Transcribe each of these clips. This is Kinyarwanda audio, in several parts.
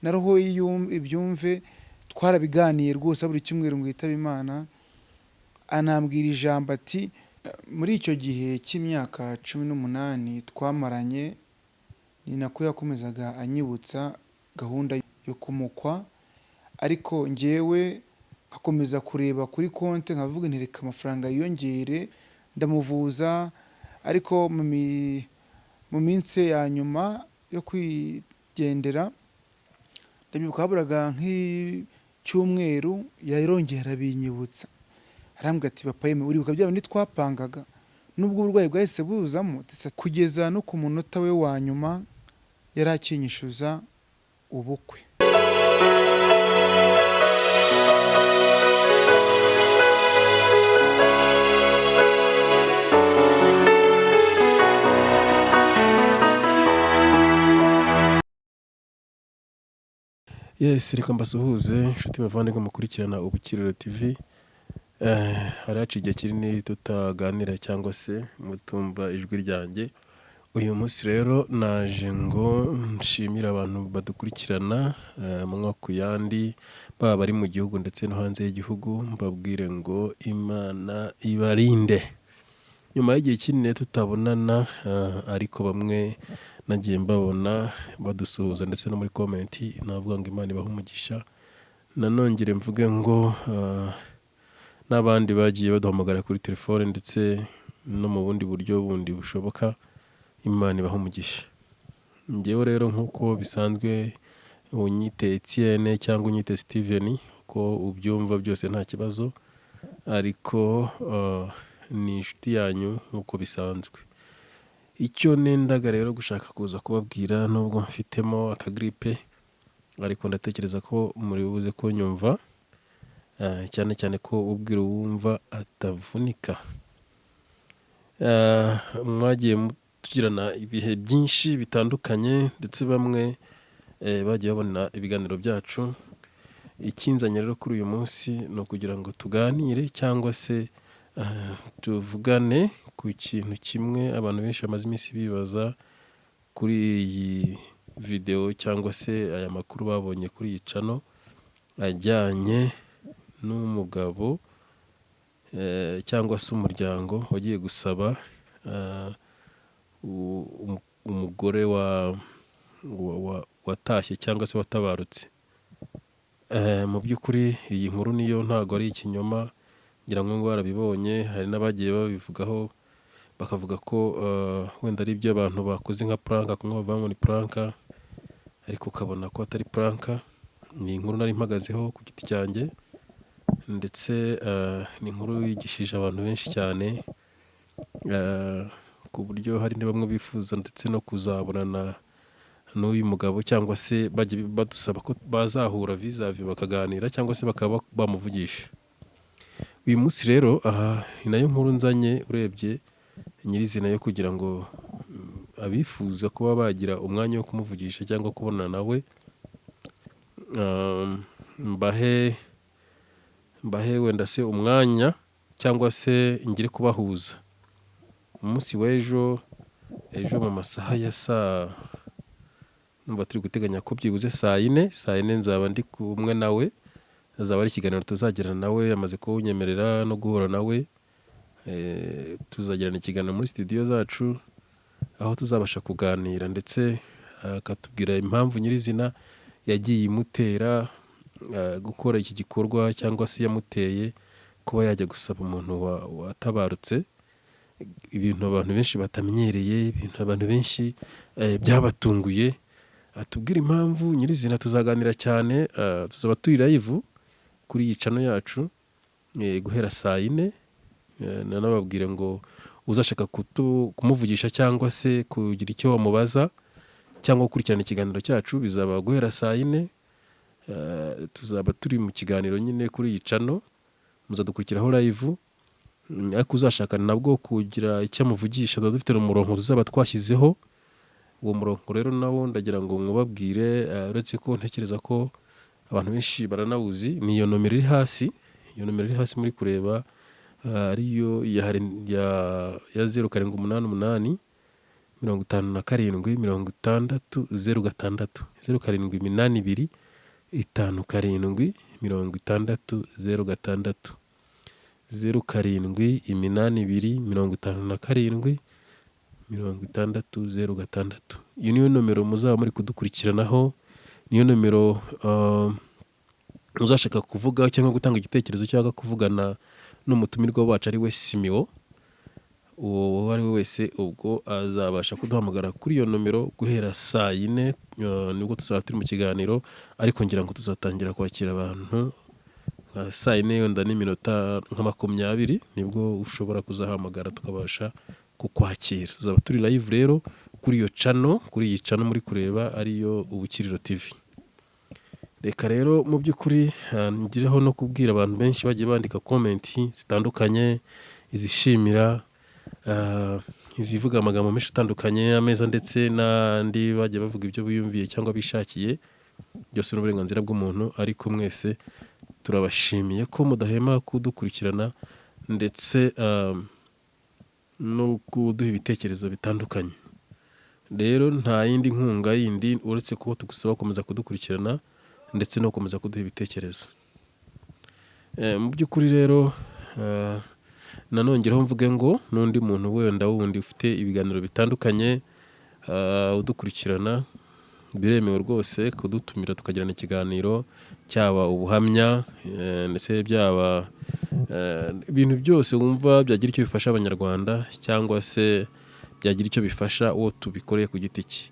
na roho ibyumve. Twarabiganiye rwose buri cyumweru ngo yitabe Imana, anambwira ijambo ati muri icyo gihe cy'imyaka 18 twamaranye, ni nako yakomezaga anyibutsa gahunda yo kumukwa, ariko njyewe nkakomeza kureba kuri konti nkavuga nti reka amafaranga yiyongere ndamuvuza. Ariko mu minsi ya nyuma yo kwigendera ndabyibuka haburaga nk'icyumweru yarongera arabinyibutsa, arambwira ati papa yeme uribuka bya bindi twapangaga nubwo uburwayi bwahise buzamo, kugeza no ku munota we wa nyuma yari akinyishyuza ubukwe. Yes, reka mbasuhuze inshuti bavandimwe mukurikirana Ubukiriro TV. Haraci igihe kinini tutaganira cyangwa se mutumva ijwi ryanjye. Uyu munsi rero naje ngo nshimira abantu badukurikirana mwa ku yandi, baba bari mu gihugu ndetse no hanze y'igihugu, mbabwire ngo Imana ibarinde. Nyuma y'igihe kinini tutabonana, ariko bamwe nagiye mbabona badusuhuza ndetse no muri komenti, navuga ngo Imana ibahe umugisha. Nanongere mvuge ngo n'abandi bagiye baduhamagara kuri telefone ndetse no mu bundi buryo bundi bushoboka, Imana ibahe umugisha. Njyewe rero nk'uko bisanzwe unyite Etienne cyangwa unyite Steven, uko ubyumva byose nta kibazo, ariko ni inshuti yanyu nk'uko bisanzwe. Icyo nendaga rero gushaka kuza kubabwira, nubwo mfitemo akagripe, ariko ndatekereza ko muri buze ko nyumva, cyane cyane ko ubwira uwumva atavunika. Mwagiye tugirana ibihe byinshi bitandukanye, ndetse bamwe bagiye babona ibiganiro byacu. Ikinzanye rero kuri uyu munsi ni ukugira ngo tuganire cyangwa se tuvugane ku kintu kimwe abantu benshi bamaze iminsi bibaza kuri iyi video cyangwa se aya makuru babonye kuri iyi channel ajyanye n'umugabo cyangwa se umuryango wagiye gusaba umugore watashye cyangwa se watabarutse. Mu by'ukuri iyi nkuru niyo ntago ari ikinyoma, ngira ngo barabibonye, hari n'abagiye babivugaho bakavuga ko wenda ari ibyo abantu bakoze nka prank, kumwe bavuga ngo ni prank, ariko ukabona ko atari prank. Ni inkuru nari mpagazeho ku giti cyanjye, ndetse ni inkuru yigishije abantu benshi cyane, ku buryo hari bamwe bifuza ndetse no kuzabonana n'uyu mugabo, cyangwa se bagiye badusaba ko bazahura vis-a-vis bakaganira cyangwa se bakaba bamuvugisha. Uyu munsi rero ni nayo nkuru nzanye, urebye nyirizina yo kugira ngo abifuza kuba bagira umwanya wo kumuvugisha cyangwa kubonana nawe, mbahe wenda se umwanya cyangwa se ngire kubahuza. Umunsi w'ejo mu masaha ya numva turi guteganya ko byibuze saa 4 nzaba ndi kumwe nawe, azaba ari ikiganiro tuzagirana nawe, yamaze kunyemerera no guhura nawe. Tuzagirana ikiganiro muri studio zacu, aho tuzabasha kuganira ndetse akatubwira impamvu nyirizina yagiye imutera gukora iki gikorwa, cyangwa se yamuteye kuba yajya gusaba umuntu watabarutse. Ibintu abantu benshi batamenyereye, ibintu abantu benshi byabatunguye. Atubwira impamvu nyirizina, tuzaganira cyane. Tuzaba turi live kuri iyi channel yacu guhera saa 4. Nanababwira ngo uzashaka kumuvugisha cyangwa se kugira icyo wamubaza cyangwa gukurikirana ikiganiro cyacu, bizaba guhera saa 4. Tuzaba turi mu kiganiro nyine kuri iyi channel, muzadukurikiraho live. Ariko uzashaka nabwo kugira icyo amuvugisha, dufite umurongo tuzaba twashyizeho. Uwo murongo rero nawo ndagira ngo mwubabwire, uretse ko ntekereza ko abantu benshi baranawuzi. Ni iyo nomero iri hasi, muri kureba, ariyo ya 0788 57 60 06, 0782 57 60 06, 0782 57 60 06. Iyo niyo nomero muzaba muri kudukurikiranaho, niyo nomero uzashaka kuvuga cyangwa gutanga igitekerezo cyangwa kuvugana n'umutumirwa wacu ari we Simeo. Uwo ari we wese ubwo azabasha kuduhamagara kuri iyo nomero guhera saa 4 nibwo tuzaba turi mu kiganiro, ariko ngira ngo tuzatangira kwakira abantu nka saa 4 yonda n'iminota nka 20 nibwo ushobora kuzahamagara tukabasha kukwakira. Tuzaba turi live rero kuri iyo channel, kuri iyi channel muri kureba ariyo Ubukiriro TV. Reka rero mu by'ukuri ngireho no kubwira abantu benshi bagiye bandika comment zitandukanye, izishimira, izivuga amagambo menshi atandukanye, ameza ndetse n'andi bagiye bavuga ibyo biyumviye cyangwa bishakiye. Byose n'uburenganzira bw'umuntu, ariko mwese turabashimiye ko mudahema kudukurikirana ndetse no kuduha ibitekerezo bitandukanye. Rero nta yindi nkunga yindi uretse ko tugusaba gukomeza kudukurikirana ndetse no gukomeza kuduha ibitekerezo. Mu by'ukuri rero nanongeraho mvuge ngo n'undi muntu wenda wundi ufite ibiganiro bitandukanye udukurikirana, biremewe rwose kudutumira tukagirana ikiganiro, cyaba ubuhamya ndetse byaba ibintu byose wumva byagira icyo bifasha abanyarwanda cyangwa se byagira icyo bifasha uwo tubikoreye ku giti cye.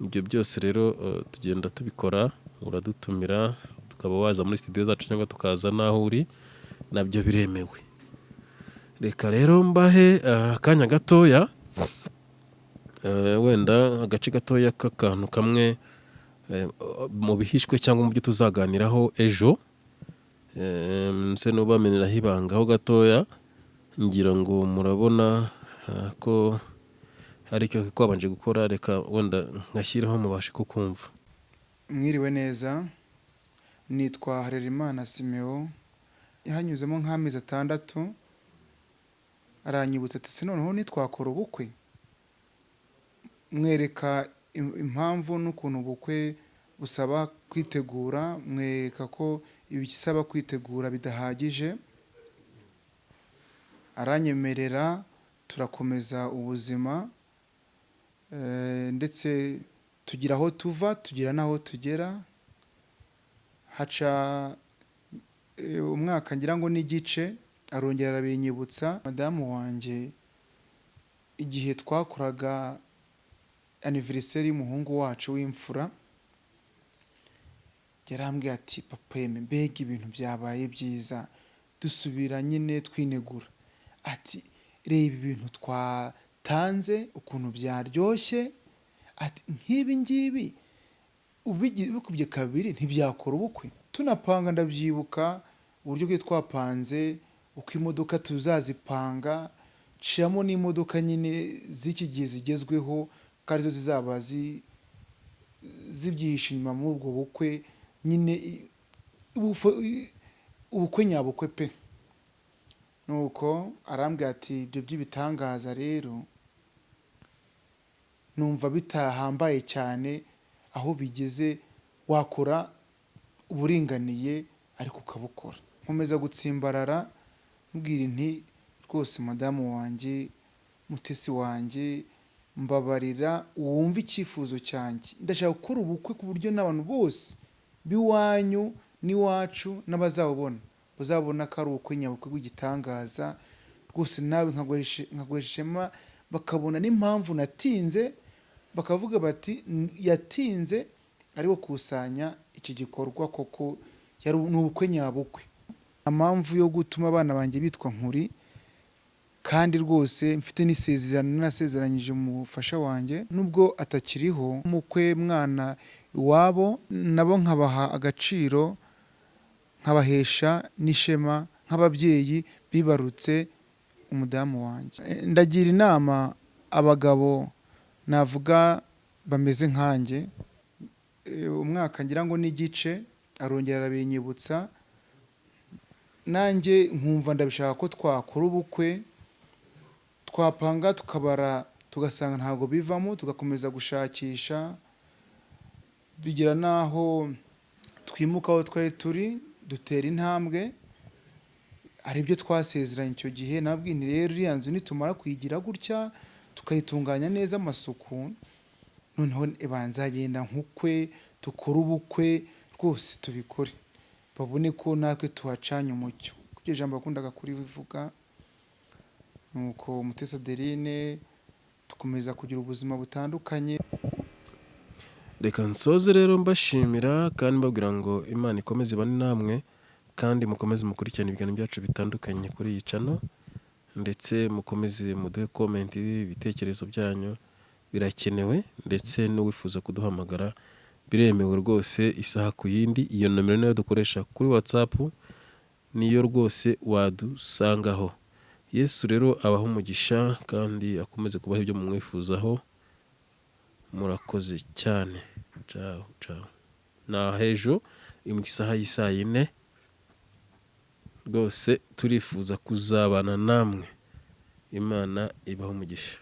Ibyo byose rero tugenda tubikora, uradutumira tukaba waza muri studio zacu cyangwa tukaza naho uri, nabyo biremewe. Reka rero mbahe akanya gatoya, wenda agace gatoya k'akantu kamwe mu bihishwe cyangwa mu byo tuzaganiraho ejo, nse n'ubameneraho ibangaho gatoya. Ngira ngo murabona ko hari icyo kwabanje gukora, reka wenda ngashyiraho mubashe kukumva. Mwiriwe neza, nitwa Harerimana Simeo. Yahanyuzemo nk'amezi 6, aranyibutsa ati se noneho nitwakora ubukwe. Mwereka impamvu n'ukuntu ubukwe busaba kwitegura, mwereka ko ibisaba kwitegura bidahagije. Aranyemerera, turakomeza ubuzima, ndetse tugira aho tuva, tugira n'aho tugera. Haca umwaka ngira ngo n'igice, arongera arabinyibutsa. Madamu wanjye igihe twakoraga anniversaire y'umuhungu wacu w'imfura, yarambwiye ati papa yeme, mbega ibintu byabaye byiza, dusubira nyine twinegura. Ati reba ibintu twatanze ukuntu byaryoshye, ati nk'ibi ngibi ubikubye kabiri ntibyakora ubukwe. Tunapanga ndabyibuka uburyo bwe twapanze uko imodoka tuzazipanga, nshiramo n'imodoka nyine z'iki gihe zigezweho ko arizo zizaba zibyihishe inyuma muri ubwo bukwe nyine, ubukwe nyabukwe pe. Nuko arambwira ati ibyo by'ibitangaza rero numva bitahambaye cyane, aho bigeze wakora uburinganiye ariko ukabukora. Nkomeza gutsimbarara mbwira nti rwose madamu wanjye, mutesi wanjye, mbabarira wumve icyifuzo cyanjye. Ndashaka gukora ubukwe ku buryo n'abantu bose biwanyu n'iwacu n'abazabona bazabona ko ari ubukwe nyabukwe bw'igitangaza. Rwose nawe nkaguheshema, bakabona n'impamvu natinze, bakavuga bati yatinze ariko kusanya iki gikorwa koko yari n'ubukwe nyabukwe. Impamvu yo gutuma abana banjye bitwa Nkuri, kandi rwose mfite n'isezerano nasezeranyije umufasha wanjye nubwo atakiriho, umukwe mwana iwabo nabo nkabaha agaciro, nkabahesha n'ishema nk'ababyeyi bibarutse umudamu wanjye. Ndagira inama abagabo navuga bameze nkanjye, umwaka ngira ngo n'igice arongera arabinyibutsa, nanjye nkumva ndabishaka ko twakora ubukwe, twapanga tukabara tugasanga ntabwo bivamo, tugakomeza gushakisha, bigira n'aho twimuka aho twari turi, dutera intambwe, hari ibyo twasezeranye icyo gihe. Nabwiye nti rero iriya nzu nitumara kuyigira gutya tukayitunganya neza amasuku, noneho nzagenda nk'ukwe, dukore ubukwe rwose, tubikore babone ko natwe tuhacanye umucyo. Iryo jambo yakundaga kurivuga. Nuko Mutesi Adeline dukomeza kugira ubuzima butandukanye. Reka nsoze rero mbashimira kandi mbabwira ngo Imana ikomeze ibane namwe, kandi mukomeze mukurikirana ibiganiro byacu bitandukanye kuri iyi channel, ndetse mukomeze muduhe comment, ibitekerezo byanyu birakenewe, ndetse n'uwifuza kuduhamagara biremewe rwose isaha ku yindi. Iyo nomero nayo dukoresha kuri WhatsApp, niyo rwose wadusangaho. Yesu rero abaho umugisha kandi akomeze kubaha ibyo mumwifuzaho. Murakoze cyane. Ciao ciao. Na hejo isaha y'isaa 4 rwose turifuza kuzabana namwe. Imana ibaho umugisha.